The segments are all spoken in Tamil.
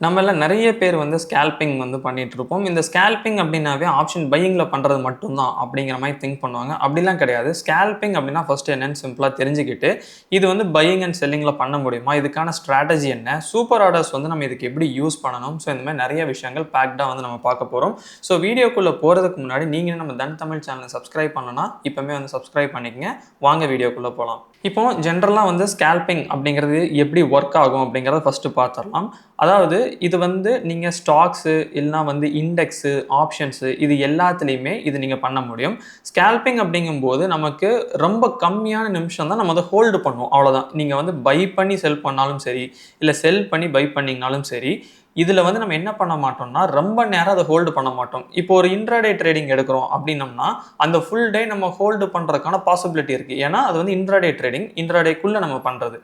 நம்மள நெறைய பேர் வந்து ஸ்கேல்பிங் வந்து பண்ணிட்டுருப்போம். இந்த ஸ்கேல்பிங் அப்டின்னாவே ஆப்ஷன் பையிங்ல பண்றது மட்டும் தான் அப்டிங்கிற மாரி திங்க் பண்ணுவாங்க. அப்டிலாம் கிடையாது. ஸ்கேல்பிங் அப்டின்னா ஃபர்ஸ்ட் என்னன்னு சிம்பிளா தெரிஞ்சுக்கிட்டு, இது வந்து பையிங் அண்ட் செல்லிங்ல பண்ண முடியுமா? இதுக்கான ஸ்ட்ராட்டஜி என்ன? சூப்பர் ஆர்டர்ஸ் வந்து நம்ம இதுக்கு எப்படி யூஸ் பண்ணணும்? ஸோ இந்த மாரி நெறைய விஷயங்கள் பேக்டா வந்து நம்ம பார்க்க போறோம். ஸோ வீடியோக்குள்ள போறதுக்கு முன்னாடி நீங்க நம்ம தன் தமிழ் சேனல சப்ஸ்கிரைப் பண்ணலனா, இப்பமே வந்து சப்ஸ்கிரைப் பண்ணிக்கங்க. வாங்க வீடியோக்குள்ள போலாம். இப்போ ஜெனரலா வந்து ஸ்கேல்பிங் அப்டிங்கிறது எப்படி ஒர்க் ஆகும் அப்டிங்கிறத ஃபர்ஸ்ட் பார்த்துரலாம். அதாவது இது வந்து நீங்க ஸ்டாக்ஸு இல்லனா வந்து இண்டெக்ஸு, ஆப்ஷன்ஸு இது எல்லாத்துலயுமே இது நீங்க பண்ண முடியும். ஸ்கேல்பிங் அப்படிங்கும்போது நமக்கு ரொம்ப கம்மியான நிமிஷம் தான் நம்ம அத ஹோல்டு பண்ணுவோம். அவ்வளோதான். நீங்க வந்து பை பண்ணி செல் பண்ணாலும் சரி, இல்ல செல் பண்ணி பை பண்ணீங்கனாலும் சரி, இதுல வந்து நம்ம என்ன பண்ண மாட்டோம்னா, ரொம்ப நேரம் அத ஹோல்டு பண்ண மாட்டோம். இப்போ ஒரு இன்ட்ராடே ட்ரேடிங் எடுக்கிறோம் அப்படின்னம்னா, அந்த ஃபுல் டே நம்ம ஹோல்டு பண்றதுக்கான பாசிபிலிட்டி இருக்கு. ஏன்னா, அது வந்து இன்ட்ராடே ட்ரேடிங். இன்ட்ராடேக்குள்ள நம்ம பண்றது.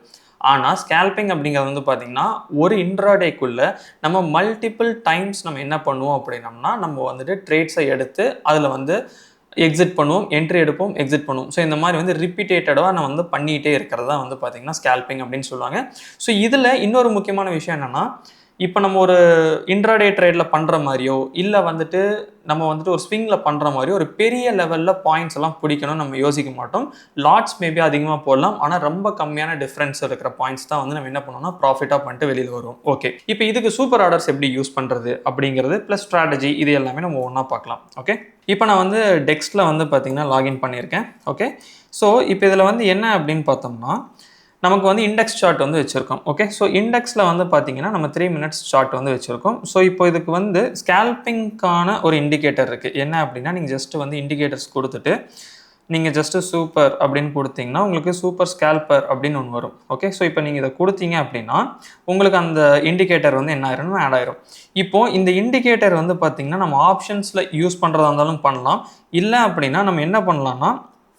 ஆனா, ஸ்கேல்பிங் அப்படிங்கிறது வந்து பார்த்தீங்கன்னா, ஒரு இன்ட்ராடேக்குள்ள நம்ம மல்டிபிள் டைம்ஸ் நம்ம என்ன பண்ணுவோம் அப்படின்னம்னா, நம்ம வந்துட்டு ட்ரேட்ஸை எடுத்து அதில வந்து எக்ஸிட் பண்ணுவோம், என்ட்ரி எடுப்போம், எக்ஸிட் பண்ணுவோம். ஸோ இந்த மாரி வந்து ரிப்பீட்டேட்டடா நான் வந்து பண்ணிட்டே இருக்கிறது தான் வந்து பார்த்தீங்கன்னா, ஸ்கேல்பிங் அப்படின்னு சொல்லுவாங்க. ஸோ இதில இன்னொரு முக்கியமான விஷயம் என்னன்னா, இப்ப நம்ம ஒரு இன்ட்ராடே ட்ரேட்ல பண்ற மாரியோ, இல்ல வந்துட்டு நம்ம வந்துட்டு ஒரு ஸ்விங்ல பண்ற மாரியோ, ஒரு பெரிய லெவல்ல பாயிண்ட்ஸ் எல்லாம் பிடிக்கணும்னு நம்ம யோசிக்க மாட்டோம். லாட்ஸ் மேபி அதிகமா போடலாம். ஆனா ரொம்ப கம்மியான டிஃபரன்ஸ் இருக்கிற பாயிண்ட்ஸ் தான் வந்து நம்ம என்ன பண்ணுவோம்னா, ப்ராஃபிட்டா பண்ணிட்டு வெளியில வருவோம். ஓகே. இப்ப இதுக்கு சூப்பர் ஆர்டர்ஸ் எப்படி யூஸ் பண்றது அப்படிங்கிறது, பிளஸ் ஸ்ட்ராட்டஜி இது எல்லாமே நம்ம ஒண்ணா பார்க்கலாம். ஓகே. இப்ப நான் வந்து டெக்ஸ்ட்ல வந்து பார்த்தீங்கன்னா, லாகின் பண்ணியிருக்கேன். ஓகே. ஸோ இப்ப இதுல வந்து என்ன அப்படின்னு பார்த்தோம்னா, நமக்கு வந்து இண்டெக்ஸ் சார்ட் வந்து வச்சிருக்கோம். ஓகே. ஸோ இண்டெக்ஸ்ல வந்து பார்த்தீங்கன்னா, நம்ம 3 மினிட்ஸ் சார்ட் வந்து வச்சிருக்கோம். ஸோ இப்போ இதுக்கு வந்து ஸ்கேல்பிங்க்கான ஒரு இண்டிகேட்டர் இருக்கு. என்ன அப்படின்னா, நீங்க ஜஸ்ட் வந்து இண்டிகேட்டர்ஸ் குடுத்துட்டு, நீங்க ஜஸ்ட் சூப்பர் அப்படின்னு குடுத்தீங்கன்னா, உங்களுக்கு சூப்பர் ஸ்கேல்பர் அப்படின்னு ஒண்ணு வரும். ஓகே. ஸோ இப்போ நீங்க இத குடுத்தீங்க அப்படின்னா, உங்களுக்கு அந்த இண்டிகேட்டர் வந்து என்ன ஆயிரும்னா ஆட் ஆயிரும். இப்போ இந்த இண்டிகேட்டர் வந்து பார்த்தீங்கன்னா, நம்ம ஆப்ஷன்ஸ்ல யூஸ் பண்றதா இருந்தாலும் பண்ணலாம். இல்ல அப்படின்னா நம்ம என்ன பண்ணலாம்னா,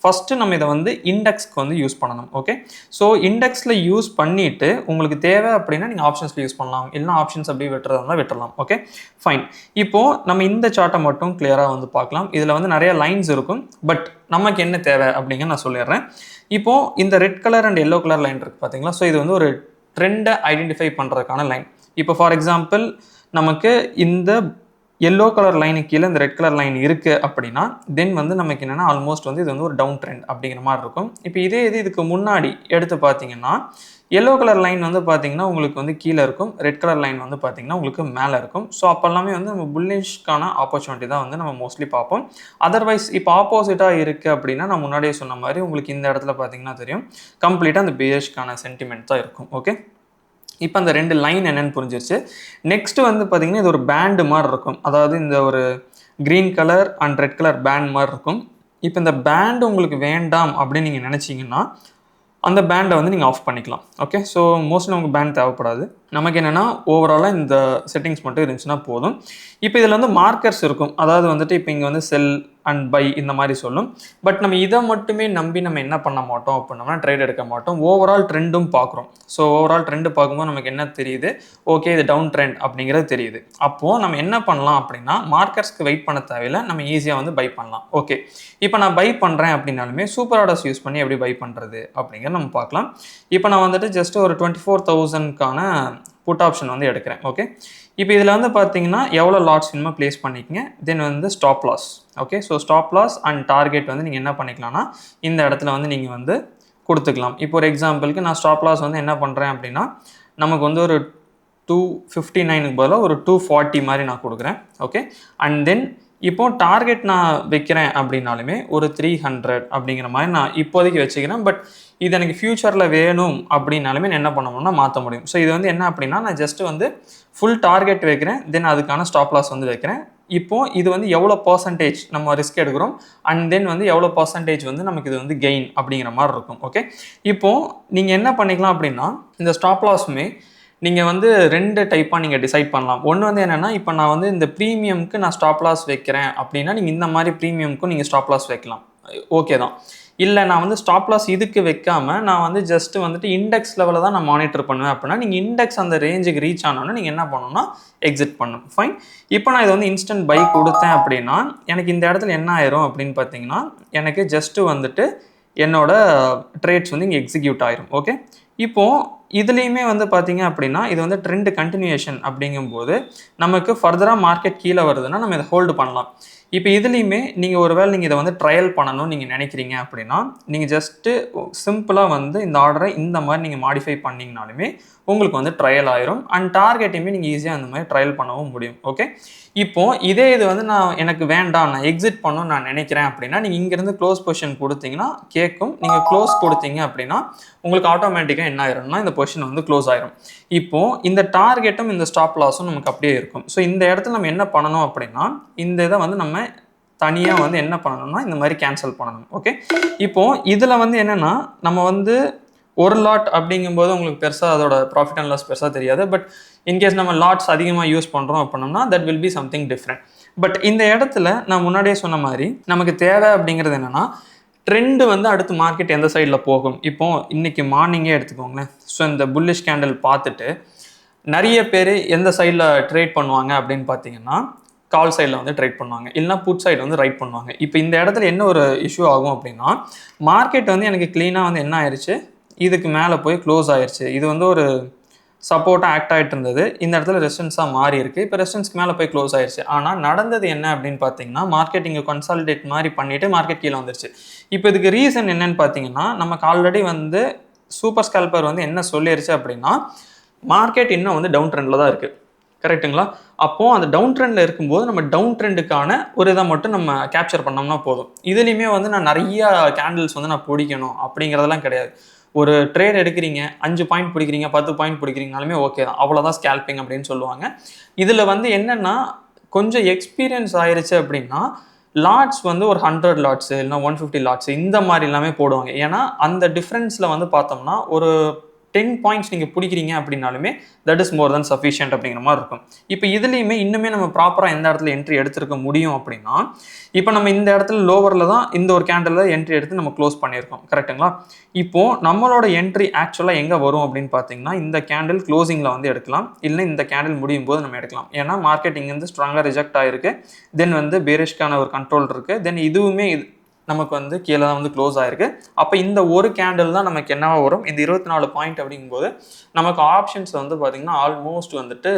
ஃபர்ஸ்ட் நம்ம இத வந்து இண்டெக்ஸ்க்கு வந்து யூஸ் பண்ணணும். ஓகே. ஸோ இண்டெக்ஸ்ல யூஸ் பண்ணிட்டு, உங்களுக்கு தேவை அப்படின்னா நீங்க ஆப்ஷன்ஸ்ல யூஸ் பண்ணலாம். இல்லன்னா ஆப்ஷன்ஸ் அப்படியே விட்டுறதா இருந்தா விட்டுறலாம். ஓகே. ஃபைன். இப்போ நம்ம இந்த சார்ட்ட மட்டும் கிளியரா வந்து பார்க்கலாம். இதுல வந்து நெறைய லைன்ஸ் இருக்கும். பட் நமக்கு என்ன தேவை அப்படிங்கிறத நான் சொல்லிடுறேன். இப்போ இந்த red colour and yellow colour line இருக்கு பார்த்தீங்களா? ஸோ இது வந்து ஒரு ட்ரெண்ட ஐடென்டிஃபை பண்றதுக்கான லைன். இப்போ ஃபார் எக்ஸாம்பிள் நமக்கு இந்த எல்லோ கலர் லைனுக்கு கீழே இந்த ரெட் கலர் லைன் இருக்கு அப்படின்னா, தென் வந்து நமக்கு என்னன்னா ஆல்மோஸ்ட் வந்து இது வந்து ஒரு டவுன் ட்ரெண்ட் அப்படிங்கிற மாரி இருக்கும். இப்போ இதே இது இதுக்கு முன்னாடி எடுத்து பார்த்தீங்கன்னா, எல்லோ கலர் லைன் வந்து பார்த்தீங்கன்னா, உங்களுக்கு வந்து கீழ இருக்கும். ரெட் கலர் லைன் வந்து பார்த்தீங்கன்னா, உங்களுக்கு மேல இருக்கும். ஸோ அப்பல்லாமே வந்து நம்ம புல்லிஷ்க்கான ஆப்பர்ச்சுனிட்டி தான் வந்து நம்ம மோஸ்ட்லி பார்ப்போம். அதர்வைஸ் இப்போ ஆப்போசிட்டா இருக்கு அப்படின்னா, நான் முன்னாடியே சொன்ன மாரி உங்களுக்கு இந்த இடத்துல பார்த்தீங்கன்னா தெரியும். கம்ப்ளீட்டா அந்த பேரிஷ்க்கான சென்டிமெண்ட் தான் இருக்கும். ஓகே. இப்ப அந்த 2 லைன் என்னன்னு புரிஞ்சிருச்சு. நெக்ஸ்ட் வந்து பார்த்தீங்கன்னா, இது ஒரு பேண்ட் மாரி இருக்கும். அதாவது இந்த ஒரு green colour and red colour band மாரி இருக்கும். இப்ப இந்த பேண்ட் உங்களுக்கு வேண்டாம் அப்படின்னு நீங்க நெனச்சீங்கன்னா, அந்த பேண்ட வந்து நீங்க ஆஃப் பண்ணிக்கலாம். ஓகே. ஸோ மோஸ்ட்லி நமக்கு பேண்ட் தேவைப்படாது. நமக்கு என்னன்னா, ஓவராலா இந்த செட்டிங்ஸ் மட்டும் இருந்துச்சுன்னா போதும். இப்ப இதுல வந்து மார்க்கர்ஸ் இருக்கும். அதாவது வந்துட்டு இப்ப இங்க வந்து செல் அண்ட் பை இந்த மாரி சொல்லும். பட் நம்ம இத மட்டுமே நம்பி நம்ம என்ன பண்ண மாட்டோம் அப்படின்னோம்னா, ட்ரேட் எடுக்க மாட்டோம். ஓவரால் ட்ரெண்டும் பார்க்குறோம். ஸோ ஓவரால் ட்ரெண்ட் பார்க்கும்போது நமக்கு என்ன தெரியுது? ஓகே இது டவுன் ட்ரெண்ட் அப்படிங்கிறது தெரியுது. அப்போ நம்ம என்ன பண்ணலாம் அப்படின்னா, மார்க்கர்ஸ்க்கு வெயிட் பண்ண தேவையில்ல. நம்ம ஈஸியா வந்து பை பண்ணலாம். ஓகே. இப்ப நான் பை பண்றேன் அப்படின்னாலுமே, சூப்பர் ஆர்டர்ஸ் யூஸ் பண்ணி எப்படி பை பண்றது அப்படிங்கிறத நம்ம பார்க்கலாம். இப்ப நான் வந்துட்டு ஜஸ்ட் ஒரு 24,000க்கான புட் ஆப்ஷன் வந்து எடுக்கிறேன். ஓகே. இப்போ இதில வந்து பார்த்தீங்கன்னா, எவ்வளோ லாட்ஸ் வேணுமோ பிளேஸ் பண்ணிக்கங்க. தென் வந்து stop loss. Okay. So stop loss and target வந்து நீங்க என்ன பண்ணிக்கலாம்னா, இந்த இடத்துல வந்து நீங்க வந்து குடுத்துக்கலாம். இப்போ ஒரு எக்ஸாம்பிள்க்கு நான் ஸ்டாப் லாஸ் வந்து என்ன பண்றேன் அப்படின்னா, நமக்கு வந்து ஒரு 259க்கு பதிலா ஒரு 240 மாரி நான் குடுக்குறேன். ஓகே. அண்ட் தென் இப்போ டார்கெட் நான் வைக்கிறேன் அப்படின்னாலுமே ஒரு 300 அப்படிங்கிற மாரி நான் இப்போதைக்கு வச்சுக்கிறேன். பட் இது எனக்கு ஃபியூச்சர்ல வேணும் அப்படின்னாலுமே நான் என்ன பண்ணணும்னா மாத்த முடியும். ஸோ இது வந்து என்ன அப்படின்னா, நான் ஜஸ்ட் வந்து ஃபுல் டார்கெட் வைக்கிறேன். தென் அதுக்கான ஸ்டாப் லாஸ் வந்து வைக்கிறேன். இப்போ இது வந்து எவ்வளோ பெர்சன்டேஜ் நம்ம ரிஸ்க் எடுக்கிறோம். அண்ட் தென் வந்து எவ்வளோ பெர்சன்டேஜ் வந்து நமக்கு இது வந்து கெயின் அப்படிங்கிற மாரி இருக்கும். ஓகே. இப்போ நீங்க என்ன பண்ணிக்கலாம் அப்படின்னா, இந்த ஸ்டாப் லாஸுமே நீங்க வந்து 2 டைப்பா நீங்க டிசைட் பண்ணலாம். ஒண்ணு வந்து என்னன்னா, இப்ப நான் வந்து இந்த பிரீமியம்க்கு நான் ஸ்டாப் லாஸ் வைக்கிறேன் அப்படின்னா, நீங்க இந்த மாரி பிரீமியம்க்கும் நீங்க ஸ்டாப் லாஸ் வைக்கலாம். ஓகே தான். இல்ல நான் வந்து ஸ்டாப் லாஸ் இதுக்கு வைக்காம, நான் வந்து ஜஸ்ட் வந்துட்டு இண்டெக்ஸ் லெவல்ல தான் நான் மானிட்டர் பண்ணுவேன் அப்படின்னா, நீங்க இண்டெக்ஸ் அந்த ரேஞ்சுக்கு ரீச் ஆனோனே நீங்க என்ன பண்ணணும்னா, எக்ஸிட் பண்ணணும். ஃபைன். இப்ப நான் இத வந்து இன்ஸ்டன்ட் பை குடுத்தேன் அப்படின்னா, எனக்கு இந்த இடத்துல என்ன ஆயிரும் அப்படின்னு பார்த்தீங்கன்னா, எனக்கு ஜஸ்ட் வந்துட்டு என்னோட ட்ரேட்ஸ் வந்து இங்க எக்ஸிக்யூட் ஆயிரும். ஓகே. இப்போ இதுலேயுமே வந்து பார்த்தீங்க அப்படின்னா இது வந்து ட்ரெண்ட் கண்டினியூஷன் அப்படிங்கும்போது நமக்கு ஃபர்தராக மார்க்கெட் கீழே வருதுன்னா நம்ம இதை ஹோல்டு பண்ணலாம். இப்போ இதுலேயுமே நீங்கள் ஒருவேளை நீங்கள் இதை வந்து ட்ரையல் பண்ணணும்னு நீங்கள் நினைக்கிறீங்க அப்படின்னா நீங்கள் ஜஸ்ட்டு சிம்பிளாக வந்து இந்த ஆர்டரை இந்த மாதிரி நீங்கள் மாடிஃபை பண்ணிங்கனாலுமே உங்களுக்கு வந்து ட்ரையல் ஆயிரும். அண்ட் டார்கெட்டையுமே நீங்கள் ஈஸியாக அந்த மாதிரி ட்ரையல் பண்ணவும் முடியும். ஓகே, இப்போது இதே இது வந்து நான் எனக்கு வேண்டாம், நான் எக்ஸிட் பண்ணணும்னு நான் நினைக்கிறேன் அப்படின்னா நீங்கள் இங்கேருந்து க்ளோஸ் பொசிஷன் கொடுத்தீங்கன்னா கேட்கும். நீங்கள் க்ளோஸ் கொடுத்தீங்க அப்படின்னா உங்களுக்கு ஆட்டோமேட்டிக்காக என்ன ஆயிரும்னா இந்த பொசிஷன் வந்து க்ளோஸ் ஆயிரும். இப்போது இந்த டார்கெட்டும் இந்த ஸ்டாப் லாஸும் நமக்கு அப்படியே இருக்கும். ஸோ இந்த இடத்துல நம்ம என்ன பண்ணணும் அப்படின்னா இந்த இதை வந்து நம்ம தனியாக வந்து என்ன பண்ணணும்னா இந்த மாதிரி கேன்சல் பண்ணணும். ஓகே, இப்போது இதில் வந்து என்னென்னா நம்ம வந்து ஒரு லாட் அப்படிங்கும்போது உங்களுக்கு பெருசாக அதோட ப்ராஃபிட் அண்ட் லாஸ் பெருசாக தெரியாது. பட் இன்கேஸ் நம்ம லாட்ஸ் அதிகமாக யூஸ் பண்ணுறோம் அப்படின்னா that will be something different. But இந்த இடத்துல நான் முன்னாடியே சொன்ன மாதிரி நமக்கு தேவை அப்படிங்கிறது என்னென்னா ட்ரெண்டு வந்து அடுத்து மார்க்கெட் எந்த சைடில் போகும். இப்போது இன்றைக்கி மார்னிங்கே எடுத்துக்கோங்களேன். ஸோ இந்த புல்லிஷ் கேண்டில் பார்த்துட்டு நிறைய பேர் எந்த சைடில் ட்ரேட் பண்ணுவாங்க அப்படின்னு பார்த்தீங்கன்னா கால் சைடில் வந்து ட்ரேட் பண்ணுவாங்க, இல்லைனா புட் சைடு வந்து ரைட் பண்ணுவாங்க. இப்போ இந்த இடத்துல என்ன ஒரு இஷ்யூ ஆகும் அப்படின்னா மார்க்கெட் வந்து எனக்கு க்ளீனாக வந்து என்ன ஆயிடுச்சு, இதுக்கு மேலே போய் க்ளோஸ் ஆயிடுச்சு. இது வந்து ஒரு சப்போர்ட்டாக ஆக்ட் ஆகிட்டு இருந்தது, இந்த இடத்துல ரெசிஸ்டன்ஸாக மாறி இருக்குது. இப்போ ரெசிஸ்டன்ஸ்க்கு மேலே போய் க்ளோஸ் ஆயிடுச்சு. ஆனால் நடந்தது என்ன அப்படின்னு பார்த்தீங்கன்னா மார்க்கெட் இங்கே கன்சாலிடேட் மாதிரி பண்ணிவிட்டு மார்க்கெட் கீழே வந்துருச்சு. இப்போ இதுக்கு ரீசன் என்னன்னு பார்த்தீங்கன்னா நமக்கு ஆல்ரெடி வந்து சூப்பர் ஸ்கேல்பர் வந்து என்ன சொல்லிருச்சு அப்படின்னா மார்க்கெட் இன்னும் வந்து டவுன் ட்ரெண்டில் தான் இருக்குது. கரெக்டுங்களா? அப்போது அந்த டவுன் ட்ரெண்டில் இருக்கும்போது நம்ம டவுன் ட்ரெண்டுக்கான ஒரு இதை மட்டும் நம்ம கேப்சர் பண்ணோம்னா போதும். இதுலேயுமே வந்து நான் நிறையா கேண்டில்ஸ் வந்து நான் பிடிக்கணும் அப்படிங்கிறதெல்லாம் கிடையாது. ஒரு ட்ரேட் எடுக்கிறீங்க, 5 பாயிண்ட் பிடிக்கிறீங்க, 10 பாயிண்ட் பிடிக்கிறீங்கனாலுமே ஓகே தான், அவ்வளோதான் ஸ்கேல்பிங் அப்படின்னு சொல்லுவாங்க. இதில் வந்து என்னென்னா கொஞ்சம் எக்ஸ்பீரியன்ஸ் ஆயிடுச்சு அப்படின்னா லாட்ஸ் வந்து ஒரு 100 லாட்ஸு இல்லைனா 150 லாட்ஸு இந்த மாதிரி எல்லாமே போடுவாங்க. ஏன்னா அந்த டிஃப்ரென்ஸில் வந்து பார்த்தோம்னா ஒரு 10 பாயிண்ட்ஸ் நீங்கள் பிடிக்கிறீங்க அப்படின்னாலுமே that is more then sufficient அப்படிங்கிற மாதிரி இருக்கும். இப்போ இதுலேயுமே இன்னுமே நம்ம ப்ராப்பராக எந்த இடத்துல என்ட்ரி எடுத்துருக்க முடியும் அப்படின்னா இப்போ நம்ம இந்த இடத்துல லோவரில் தான் இந்த ஒரு கேண்டில் என்ட்ரி எடுத்து நம்ம க்ளோஸ் பண்ணியிருக்கோம். கரெக்டுங்களா? இப்போது நம்மளோட என்ட்ரி ஆக்சுவலாக எங்கே வரும் அப்படின்னு பார்த்தீங்கன்னா இந்த கேண்டில் க்ளோசிங்கில் வந்து எடுக்கலாம், இல்லை இந்த கேண்டில் முடியும் போது நம்ம எடுக்கலாம். ஏன்னா மார்க்கெட் இங்கேருந்து ஸ்ட்ராங்காக ரிஜெக்ட் ஆகிருக்கு, தென் வந்து பேரிஷ்கான ஒரு கண்ட்ரோல் இருக்குது, தென் இதுவுமே நமக்கு வந்து கீழே தான் வந்து க்ளோஸ் ஆகிருக்கு. அப்போ இந்த ஒரு கேண்டில் தான் நமக்கு என்னவா வரும், இந்த 24 பாயிண்ட் அப்படிங்கும்போது நமக்கு ஆப்ஷன்ஸ் வந்து பார்த்திங்கன்னா ஆல்மோஸ்ட் வந்துட்டு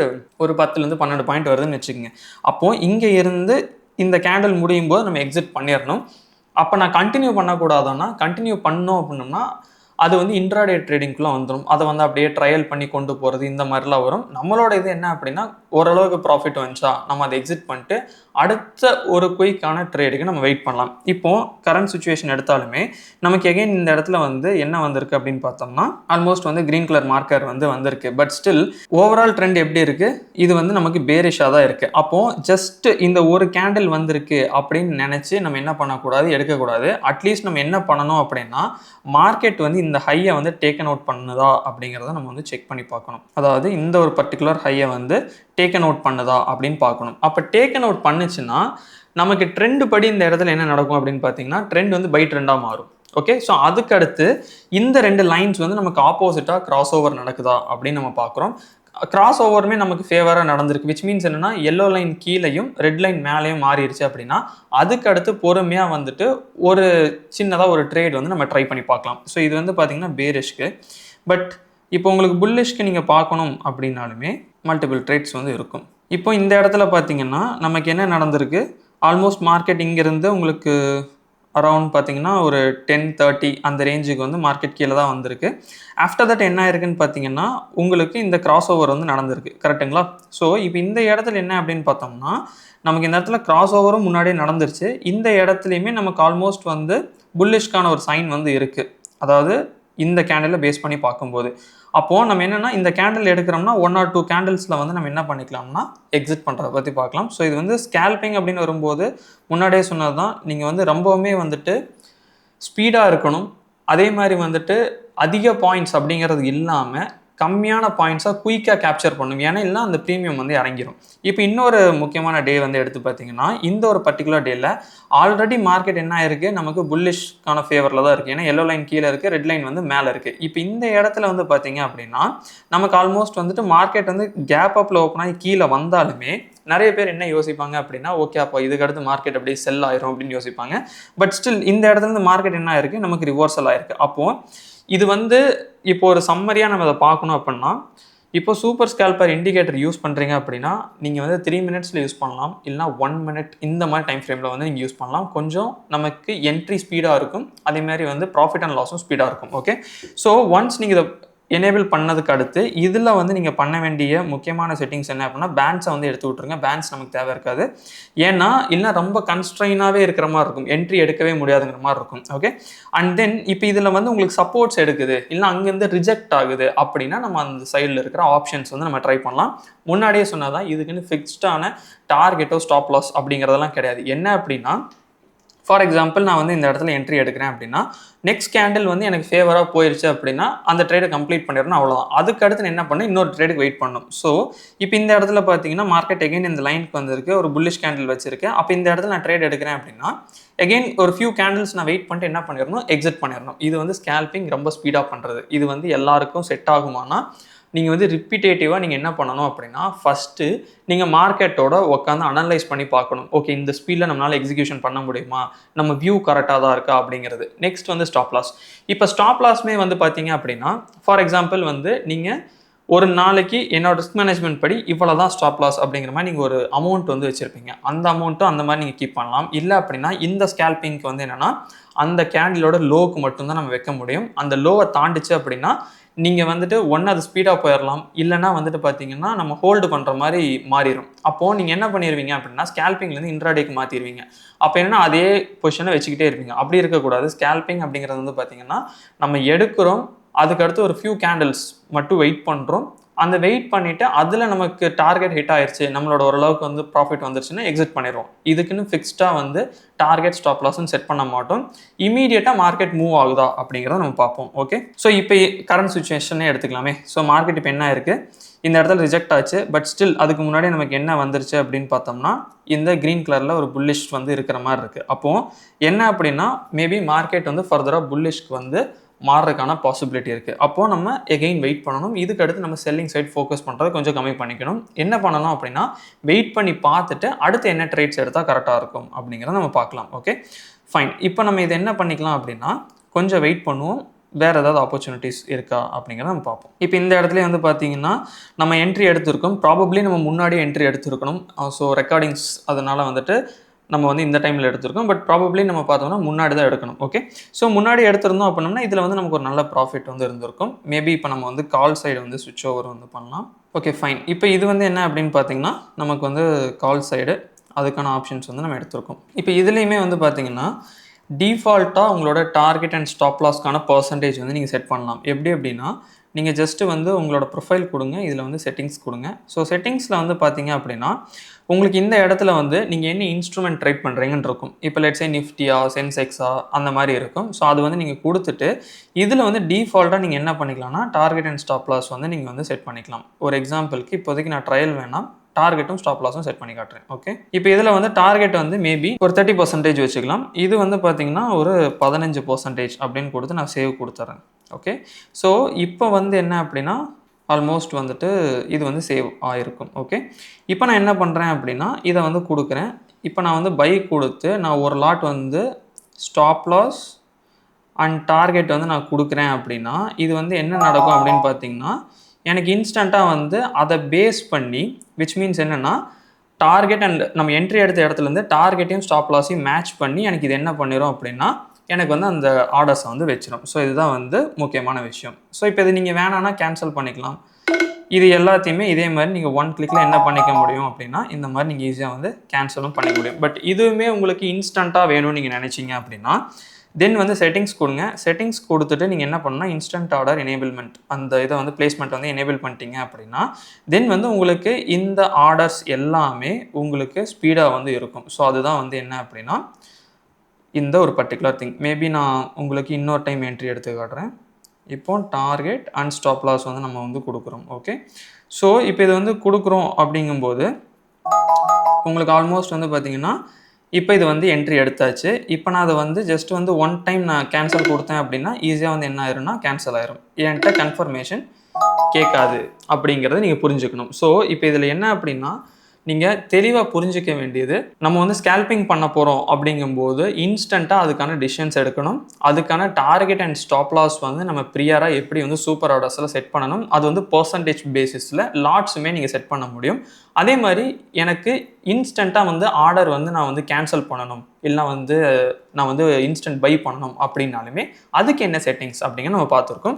ஒரு 10லேருந்து 12 பாயிண்ட் வருதுன்னு வச்சுக்கோங்க. அப்போது இங்கே இருந்து இந்த கேண்டில் முடியும் போது நம்ம எக்ஸிட் பண்ணிடணும். அப்போ நான் கண்டினியூ பண்ணக்கூடாதுன்னா கண்டினியூ பண்ணோம் அப்படின்னோம்னா அது வந்து இன்ட்ராடே ட்ரேடிங்குள்ளே வந்துடும். அதை வந்து அப்படியே ட்ரையல் பண்ணி கொண்டு போகிறது இந்த மாதிரிலாம் வரும். நம்மளோட இது என்ன அப்படின்னா ஓரளவுக்கு ப்ராஃபிட் வந்துச்சா நம்ம அதை எக்ஸிட் பண்ணிட்டு அடுத்த ஒரு குயிக்கான ட்ரேடுக்கு நம்ம வெயிட் பண்ணலாம். இப்போது கரண்ட் சுச்சுவேஷன் எடுத்தாலுமே நமக்கு எகைன் இந்த இடத்துல வந்து என்ன வந்திருக்கு அப்படின்னு பார்த்தோம்னா ஆல்மோஸ்ட் வந்து க்ரீன் கலர் மார்க்கர் வந்து வந்திருக்கு. பட் ஸ்டில் ஓவரால் ட்ரெண்ட் எப்படி இருக்குது, இது வந்து நமக்கு பேரிஷாக தான் இருக்குது. அப்போது ஜஸ்ட் இந்த ஒரு கேண்டில் வந்திருக்கு அப்படின்னு நினச்சி நம்ம என்ன பண்ணக்கூடாது, எடுக்கக்கூடாது. அட்லீஸ்ட் நம்ம என்ன பண்ணணும் அப்படின்னா மார்க்கெட் வந்து இந்த ஹையை வந்து டேக்கன் அவுட் பண்ணுதா அப்படிங்கிறத நம்ம வந்து செக் பண்ணி பார்க்கணும். அதாவது இந்த ஒரு பர்டிகுலர் ஹையை வந்து டேக்கன் அவுட் பண்ணுதா அப்படின்னு பார்க்கணும். அப்போ டேக்கன் அவுட் பண்ணுச்சுன்னா நமக்கு ட்ரெண்ட் படி இந்த இடத்துல என்ன நடக்கும் அப்படின்னு பார்த்தீங்கன்னா ட்ரெண்ட் வந்து பை ட்ரெண்டாக மாறும். ஓகே, ஸோ அதுக்கு அடுத்து இந்த 2 லைன்ஸ் வந்து நமக்கு ஆப்போசிட்டாக கிராஸ் ஓவர் நடக்குதா அப்படின்னு நம்ம பார்க்குறோம். கிராஸ் ஓவருமே நமக்கு ஃபேவராக நடந்திருக்கு. விச் மீன்ஸ் என்னென்னா எல்லோ லைன் கீழேயும் ரெட் லைன் மேலேயும் மாறிடுச்சு அப்படின்னா அதுக்கு அடுத்து பொறுமையாக வந்துட்டு ஒரு சின்னதாக ஒரு ட்ரேட் வந்து நம்ம ட்ரை பண்ணி பார்க்கலாம். ஸோ இது வந்து பார்த்திங்கன்னா பேரிஷ்க்கு. பட் இப்போ உங்களுக்கு புல்லிஷ்க்கு நீங்கள் பார்க்கணும் அப்படின்னாலுமே மல்டிபிள் ட்ரேட்ஸ் வந்து இருக்கும். இப்போ இந்த இடத்துல பார்த்தீங்கன்னா நமக்கு என்ன நடந்திருக்கு, ஆல்மோஸ்ட் மார்க்கெட் இங்கேருந்து உங்களுக்கு அரவுண்ட் பார்த்தீங்கன்னா ஒரு 10-30 அந்த ரேஞ்சுக்கு வந்து மார்க்கெட் கீழே தான் வந்திருக்கு. ஆஃப்டர் தட் என்ன ஆயிருக்குன்னு பார்த்தீங்கன்னா உங்களுக்கு இந்த கிராஸ் ஓவர் வந்து நடந்திருக்கு. கரெக்டுங்களா? ஸோ இப்போ இந்த இடத்துல என்ன அப்படின்னு பார்த்தோம்னா நமக்கு இந்த இடத்துல கிராஸ் ஓவரும் முன்னாடியே நடந்துருச்சு. இந்த இடத்துலையுமே நமக்கு ஆல்மோஸ்ட் வந்து புல்லிஷ்கான ஒரு சைன் வந்து இருக்குது. அதாவது இந்த கேண்டில் பேஸ் பண்ணி பார்க்கும்போது அப்போது நம்ம என்னென்னா இந்த கேண்டில் எடுக்கிறோம்னா 1 or 2 கேண்டில்ஸில் வந்து நம்ம என்ன பண்ணிக்கலாம்னா எக்ஸிட் பண்ணுறத பற்றி பார்க்கலாம். ஸோ இது வந்து ஸ்கேல்பிங் அப்படின்னு வரும்போது முன்னாடியே சொன்னது தான், நீங்கள் வந்து ரொம்பவுமே வந்துட்டு ஸ்பீடாக இருக்கணும். அதே மாதிரி வந்துட்டு அதிக பாயிண்ட்ஸ் அப்படிங்கிறது இல்லாமல் கம்மியான பாயிண்ட்ஸாக குயிக்காக கேப்சர் பண்ணும். ஏன்னா இல்லை அந்த ப்ரீமியம் வந்து இறங்கிடும். இப்போ இன்னொரு முக்கியமான டே வந்து எடுத்து பார்த்தீங்கன்னா இந்த ஒரு பர்டிகுலர் டேயில் ஆல்ரெடி மார்க்கெட் என்ன ஆயிருக்கு, நமக்கு புல்லிஷ்கான ஃபேவரில் தான் இருக்குது. ஏன்னா எல்லோ லைன் கீழே இருக்குது, ரெட் லைன் வந்து மேலே இருக்குது. இப்போ இந்த இடத்துல வந்து பார்த்தீங்க அப்படின்னா நமக்கு ஆல்மோஸ்ட் வந்துட்டு மார்க்கெட் வந்து கேப் அப்பில் ஓப்பன் ஆகி கீழே வந்தாலுமே நிறைய பேர் என்ன யோசிப்பாங்க அப்படின்னா ஓகே அப்போ இதுக்கடுத்து மார்க்கெட் அப்படியே செல் ஆயிரும் அப்படின்னு யோசிப்பாங்க. பட் ஸ்டில் இந்த இடத்துல இருந்து மார்க்கெட் என்ன ஆயிருக்கு, நமக்கு ரிவர்சல் ஆயிருக்கு. அப்போது இது வந்து இப்போ ஒரு சம்மரியாக நம்ம அதை பார்க்கணும் அப்படின்னா, இப்போ சூப்பர் ஸ்கேல்பர் இண்டிகேட்டர் யூஸ் பண்ணுறீங்க அப்படின்னா, நீங்கள் வந்து 3 மினிட்ஸில் யூஸ் பண்ணலாம். இல்லைனா 1 மினிட் இந்த மாதிரி டைம் ஃப்ரேமில் வந்து நீங்கள் யூஸ் பண்ணலாம். கொஞ்சம் நமக்கு என்ட்ரி ஸ்பீடாக இருக்கும். அதேமாதிரி வந்து ப்ராஃபிட் அண்ட் லாஸும் ஸ்பீடாக இருக்கும். ஓகே. ஸோ ஒன்ஸ் நீங்கள் இதை எனேபிள் பண்ணதுக்கு அடுத்து இதில் வந்து நீங்கள் பண்ண வேண்டிய முக்கியமான செட்டிங்ஸ் என்ன அப்படின்னா, பேண்ட்ஸை வந்து எடுத்து விட்ருங்க. பேண்ட்ஸ் நமக்கு தேவை இருக்காது. ஏன்னா இல்லைனா ரொம்ப கன்ஸ்ட்ரெயினாகவே இருக்கிற மாதிரி இருக்கும். என்ட்ரி எடுக்கவே முடியாதுங்கிற மாதிரி இருக்கும். ஓகே. அண்ட் தென் இப்போ இதில் வந்து உங்களுக்கு சப்போர்ட்ஸ் எடுக்குது, இல்லை அங்கேருந்து ரிஜெக்ட் ஆகுது அப்படின்னா நம்ம அந்த சைடில் இருக்கிற ஆப்ஷன்ஸ் வந்து நம்ம ட்ரை பண்ணலாம். முன்னாடியே சொன்னதான் இதுக்குன்னு ஃபிக்ஸ்டான டார்கெட்டோ ஸ்டாப் லாஸ் அப்படிங்கிறதெல்லாம் கிடையாது. என்ன அப்படின்னா, ஃபார் எக்ஸாம்பிள் நான் வந்து இந்த இடத்துல என்ட்ரி எடுக்கிறேன் அப்படின்னா, நெக்ஸ்ட் கேண்டில் வந்து எனக்கு ஃபேவராக போயிடுச்சு அப்படின்னா அந்த ட்ரேடை கம்ப்ளீட் பண்ணிடணும், அவ்வளோதான். அதுக்கு அடுத்து என்ன பண்ணணும், இன்னொரு ட்ரேடுக்கு வெயிட் பண்ணணும். ஸோ இப்போ இந்த இடத்துல பார்த்தீங்கன்னா மார்க்கெட் எகைன் இந்த லைனுக்கு வந்திருக்கு, ஒரு புல்லிஷ் கேண்டில் வச்சிருக்கேன். அப்போ இந்த இடத்துல நான் ட்ரேட் எடுக்கிறேன் அப்படின்னா எகைன் ஒரு ஃபியூ கேண்டில்ஸ் நான் வெயிட் பண்ணிட்டு என்ன பண்ணிடணும், எக்ஸிட் பண்ணிடணும். இது வந்து ஸ்கேல்பிங் ரொம்ப ஸ்பீடாக பண்ணுறது. இது வந்து எல்லாருக்கும் செட் ஆகுமானா, நீங்கள் வந்து ரிப்பீட்டேட்டிவாக நீங்கள் என்ன பண்ணணும் அப்படின்னா, ஃபஸ்ட்டு நீங்கள் மார்க்கெட்டோட உட்காந்து அனலைஸ் பண்ணி பார்க்கணும். ஓகே, இந்த ஸ்பீடில் நம்மளால் எக்ஸிக்யூஷன் பண்ண முடியுமா, நம்ம வியூ கரெக்டாக தான் இருக்கா அப்படிங்கிறது. நெக்ஸ்ட் வந்து ஸ்டாப் லாஸ். இப்போ ஸ்டாப் லாஸ்மே வந்து பார்த்தீங்க அப்படின்னா, ஃபார் எக்ஸாம்பிள் வந்து நீங்கள் ஒரு நாளைக்கு என்னோட ரிஸ்க் மேனேஜ்மெண்ட் படி இவ்வளோ தான் ஸ்டாப் லாஸ் அப்படிங்கிற மாதிரி நீங்கள் ஒரு அமௌண்ட் வந்து வச்சுருப்பீங்க. அந்த அமௌண்ட்டும் அந்த மாதிரி நீங்கள் கீப் பண்ணலாம். இல்லை அப்படின்னா இந்த ஸ்கேல்பிங்க்கு வந்து என்னென்னா, அந்த கேண்டிலோட லோவுக்கு மட்டும்தான் நம்ம வைக்க முடியும். அந்த லோவை தாண்டிச்சு அப்படின்னா நீங்கள் வந்துட்டு ஒன்று அது ஸ்பீடாக போயிடலாம், இல்லைனா வந்துட்டு பார்த்தீங்கன்னா நம்ம ஹோல்டு பண்ணுற மாதிரி மாறிடும். அப்போது நீங்கள் என்ன பண்ணிடுவீங்க அப்படின்னா, ஸ்கேல்பிங்லேருந்து இன்ட்ராடேக்கு மாற்றிடுவீங்க. அப்போ என்னன்னா அதே பொசிஷனை வச்சுக்கிட்டே இருப்பீங்க. அப்படி இருக்கக்கூடாது. ஸ்கேல்பிங் அப்படிங்கிறது வந்து பார்த்தீங்கன்னா, நம்ம எடுக்கிறோம், அதுக்கடுத்து ஒரு ஃபியூ கேண்டில்ஸ் மட்டும் வெயிட் பண்ணுறோம். அந்த வெயிட் பண்ணிவிட்டு அதில் நமக்கு டார்கெட் ஹிட் ஆயிடுச்சு, நம்மளோட ஓரளவுக்கு வந்து ப்ராஃபிட் வந்துருச்சுன்னா எக்ஸிட் பண்ணிடுவோம். இதுக்குன்னு ஃபிக்ஸ்டாக வந்து டார்கெட் ஸ்டாப் லாஸ்ன்னு செட் பண்ண மாட்டோம். இமீடியட்டாக மார்க்கெட் மூவ் ஆகுதா அப்படிங்கிறத நம்ம பார்ப்போம். ஓகே. ஸோ இப்போ கரண்ட் சுச்சுவேஷனே எடுத்துக்கலாமே. ஸோ மார்க்கெட் இப்போ என்ன இருக்குது, இந்த இடத்துல ரிஜெக்ட் ஆச்சு. பட் ஸ்டில் அதுக்கு முன்னாடி நமக்கு என்ன வந்துருச்சு அப்படின்னு பார்த்தோம்னா, இந்த க்ரீன் கலரில் ஒரு புல்லிஷ் வந்து இருக்கிற மாதிரி இருக்குது. அப்போது என்ன அப்படின்னா, மேபி மார்க்கெட் வந்து ஃபர்தராக புல்லிஷ்க்கு வந்து மாறுறதுக்கான பாசிபிலிட்டி இருக்குது. அப்போது நம்ம எகெயின் வெயிட் பண்ணணும். இதுக்கு அடுத்து நம்ம செல்லிங் சைட் ஃபோக்கஸ் பண்ணுறது கொஞ்சம் கம்மி பண்ணிக்கணும். என்ன பண்ணணும் அப்படின்னா, வெயிட் பண்ணி பார்த்துட்டு அடுத்து என்ன ட்ரேட்ஸ் எடுத்தால் கரெக்டாக இருக்கும் அப்படிங்கிறத நம்ம பார்க்கலாம். Okay, fine. இப்போ நம்ம இது என்ன பண்ணிக்கலாம் அப்படின்னா, கொஞ்சம் வெயிட் பண்ணுவோம், வேறு ஏதாவது ஆப்பர்ச்சுனிட்டிஸ் இருக்கா அப்படிங்கிறத நம்ம பார்ப்போம். இப்போ இந்த இடத்துல வந்து பார்த்தீங்கன்னா நம்ம என்ட்ரி எடுத்திருக்கோம். ப்ராபப்ளி நம்ம முன்னாடியே என்ட்ரி எடுத்திருக்கணும். ஸோ ரெக்கார்டிங்ஸ் அதனால் வந்துட்டு நம்ம வந்து இந்த டைமில் எடுத்திருக்கோம். பட் ப்ராபப்ளி நம்ம பார்த்தோம்னா முன்னாடி தான் எடுக்கணும். ஓகே. ஸோ முன்னாடி எடுத்திருந்தோம் அப்படின்னா இதில் வந்து நமக்கு ஒரு நல்ல ப்ராஃபிட் வந்து இருந்திருக்கும். மேபி இப்போ நம்ம வந்து கால் சைடு வந்து ஸ்விட்ச் ஓவர் வந்து பண்ணலாம். Okay, fine. இப்போ இது வந்து என்ன அப்படின்னு பார்த்தீங்கன்னா, நமக்கு வந்து கால் சைடு அதுக்கான ஆப்ஷன்ஸ் வந்து நம்ம எடுத்திருக்கோம். இப்போ இதுலேயுமே வந்து பார்த்தீங்கன்னா டிஃபால்ட்டாக உங்களோட டார்கெட் அண்ட் ஸ்டாப் லாஸ்க்கான பர்சன்டேஜ் வந்து நீங்கள் செட் பண்ணலாம். எப்படி அப்படின்னா, நீங்கள் ஜஸ்ட்டு வந்து உங்களோட ப்ரொஃபைல் கொடுங்க, இதில் வந்து செட்டிங்ஸ் கொடுங்க. ஸோ செட்டிங்ஸில் வந்து பார்த்தீங்க அப்படின்னா, உங்களுக்கு இந்த இடத்துல வந்து நீங்கள் என்ன இன்ஸ்ட்ருமெண்ட் ட்ரேட் பண்ணுறீங்கன்னு இருக்கும். இப்போ லெட்ஸே நிஃப்டியா, சென்செக்ஸா அந்த மாதிரி இருக்கும். ஸோ அது வந்து நீங்கள் கொடுத்துட்டு இதில் வந்து டிஃபால்ட்டாக நீங்கள் என்ன பண்ணிக்கலாம்னா, டார்கெட் அண்ட் ஸ்டாப் லாஸ் வந்து நீங்கள் வந்து செட் பண்ணிக்கலாம். ஒரு எக்ஸாம்பிளுக்கு இப்போதைக்கு நான் ட்ரையல் வேணாம், டார்கெட்டும் ஸ்டாப் லாஸும் செட் பண்ணி காட்டுறேன். ஓகே. இப்போ இதில் வந்து டார்கெட் வந்து மேபி ஒரு 30% வச்சுக்கலாம். இது வந்து பார்த்தீங்கன்னா ஒரு 15% அப்படின்னு கொடுத்து நான் சேவ் கொடுத்துட்றேன். ஓகே. ஸோ இப்போ வந்து என்ன அப்படின்னா, ஆல்மோஸ்ட் வந்துட்டு இது வந்து சேவ் ஆகிருக்கும். ஓகே. இப்போ நான் என்ன பண்ணுறேன் அப்படின்னா, இதை வந்து கொடுக்குறேன். இப்போ நான் வந்து பை கொடுத்து நான் ஒரு லாட் வந்து ஸ்டாப் லாஸ் அண்ட் டார்கெட் வந்து நான் கொடுக்குறேன் அப்படின்னா, இது வந்து என்ன நடக்கும் அப்படின்னு பார்த்தீங்கன்னா, எனக்கு இன்ஸ்டண்ட்டாக வந்து அதை பேஸ் பண்ணி, விச் மீன்ஸ் என்னென்னா, டார்கெட் அண்ட் நம்ம என்ட்ரி எடுத்த இடத்துலேருந்து டார்கெட்டையும் ஸ்டாப் லாஸையும் மேட்ச் பண்ணி எனக்கு இது என்ன பண்ணிடும் அப்படின்னா, எனக்கு வந்து அந்த ஆர்டர்ஸை வந்து வச்சிடும். ஸோ இதுதான் வந்து முக்கியமான விஷயம். ஸோ இப்போ இது நீங்கள் வேணான்னா கேன்சல் பண்ணிக்கலாம். இது எல்லாத்தையுமே இதே மாதிரி நீங்கள் ஒன் கிளிக்கில் என்ன பண்ணிக்க முடியும் அப்படின்னா, இந்த மாதிரி நீங்கள் ஈஸியாக வந்து கேன்சலும் பண்ணிக்க முடியும். பட் இதுவுமே உங்களுக்கு இன்ஸ்டண்ட்டாக வேணும்னு நீங்கள் நினச்சிங்க அப்படின்னா, தென் வந்து செட்டிங்ஸ் கொடுங்க. செட்டிங்ஸ் கொடுத்துட்டு நீங்கள் என்ன பண்ணணும்னா, இன்ஸ்டன்ட் ஆர்டர் எனேபிள்மெண்ட் அந்த இதை வந்து பிளேஸ்மெண்ட் வந்து எனேபிள் பண்ணிட்டீங்க அப்படின்னா, தென் வந்து உங்களுக்கு இந்த ஆர்டர்ஸ் எல்லாமே உங்களுக்கு ஸ்பீடாக வந்து இருக்கும். ஸோ அதுதான் வந்து என்ன அப்படின்னா, இந்த ஒரு பர்டிகுலர் திங். மேபி நான் உங்களுக்கு இன்னொரு டைம் என்ட்ரி எடுத்து காட்டுறேன். இப்போ டார்கெட் அண்ட் ஸ்டாப் லாஸ் வந்து நம்ம வந்து கொடுக்குறோம். ஓகே. ஸோ இப்போ இது வந்து கொடுக்குறோம் அப்படிங்கும்போது உங்களுக்கு ஆல்மோஸ்ட் வந்து பார்த்தீங்கன்னா, இப்போ இது வந்து என்ட்ரி எடுத்தாச்சு. இப்போ நான் அதை வந்து ஜஸ்ட் வந்து ஒன் டைம் நான் கேன்சல் கொடுத்தேன் அப்படின்னா ஈஸியாக வந்து என்ன ஆயிரும்னா கேன்சல் ஆயிரும். என்கிட்ட கன்ஃபர்மேஷன் கேட்காது அப்படிங்கிறத நீங்கள் புரிஞ்சுக்கணும். ஸோ இப்போ இதில் என்ன அப்படின்னா, நீங்கள் தெளிவாக புரிஞ்சிக்க வேண்டியது, நம்ம வந்து ஸ்கேல்பிங் பண்ண போகிறோம் அப்படிங்கும்போது இன்ஸ்டண்ட்டாக அதுக்கான டிசிஷன்ஸ் எடுக்கணும். அதுக்கான டார்கெட் அண்ட் ஸ்டாப் லாஸ் வந்து நம்ம ப்ரியராக எப்படி வந்து சூப்பர் ஆர்டர்ஸில் செட் பண்ணணும். அது வந்து பெர்சன்டேஜ் பேசிஸில் லாட்ஸுமே நீங்கள் செட் பண்ண முடியும். அதே மாதிரி எனக்கு இன்ஸ்டண்ட்டாக வந்து ஆர்டர் வந்து நான் வந்து கேன்சல் பண்ணணும், இல்லைனா வந்து நான் வந்து இன்ஸ்டன்ட் பை பண்ணணும் அப்படின்னாலுமே அதுக்கு என்ன செட்டிங்ஸ் அப்படிங்கிற நம்ம பார்த்துருக்கோம்.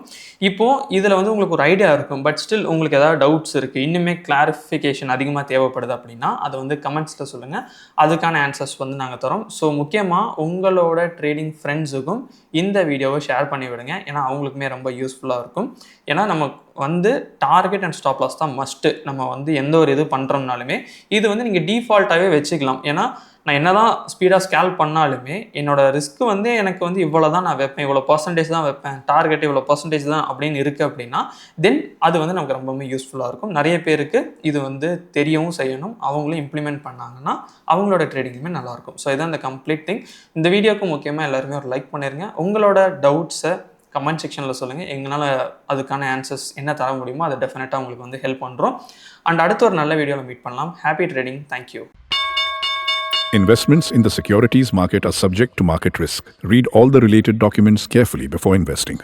இப்போது இதில் வந்து உங்களுக்கு ஒரு ஐடியா இருக்கும். பட் ஸ்டில் உங்களுக்கு ஏதாவது டவுட்ஸ் இருக்குது, இன்னுமே கிளாரிஃபிகேஷன் அதிகமாக தேவைப்படுது அப்படின்னா அதை வந்து கமெண்ட்ஸில் சொல்லுங்கள். அதுக்கான ஆன்சர்ஸ் வந்து நாங்கள் தரோம். ஸோ முக்கியமாக உங்களோட ட்ரேடிங் ஃப்ரெண்ட்ஸுக்கும் இந்த வீடியோவை ஷேர் பண்ணி விடுங்க. ஏன்னா அவங்களுக்குமே ரொம்ப யூஸ்ஃபுல்லாக இருக்கும். ஏன்னா நம்ம வந்து டார்கெட் அண்ட் ஸ்டாப் லாஸ் தான் மஸ்ட்டு. நம்ம வந்து எந்த ஒரு இது பண்ணுறோம்னாலுமே இது வந்து நீங்கள் டிஃபால்ட்டாகவே வச்சுக்கலாம். ஏன்னா நான் என்ன தான் ஸ்பீடாக ஸ்கேல் பண்ணாலுமே என்னோட ரிஸ்க் வந்து எனக்கு வந்து இவ்வளோ தான் நான் வைப்பேன், இவ்வளோ பர்சன்டேஜ் தான் வைப்பேன், டார்கெட் இவ்வளோ பர்சன்டேஜ் தான் அப்படின்னு இருக்குது அப்படின்னா தென் அது வந்து நமக்கு ரொம்பவுமே யூஸ்ஃபுல்லாக இருக்கும். நிறைய பேருக்கு இது வந்து தெரியவும் செய்யணும். அவங்களும் இம்ப்ளிமெண்ட் பண்ணாங்கன்னா அவங்களோட ட்ரேடிங்குமே நல்லாயிருக்கும். ஸோ இதான் இந்த கம்ப்ளீட் திங். இந்த வீடியோக்கு முக்கியமாக எல்லாருமே ஒரு லைக் பண்ணிடுங்க. உங்களோட டவுட்ஸை கமெண்ட் செக்ஷனில் சொல்லுங்கள். எங்களால் அதுக்கான ஆன்சர்ஸ் என்ன தர முடியுமோ அதை டெஃபினட்டாக உங்களுக்கு வந்து ஹெல்ப் பண்ணுறோம். அண்ட் அடுத்த ஒரு நல்ல வீடியோவில் மீட் பண்ணலாம். Happy trading. Thank you. Investments in the securities market are subject to market risk. Read all the related documents carefully before investing.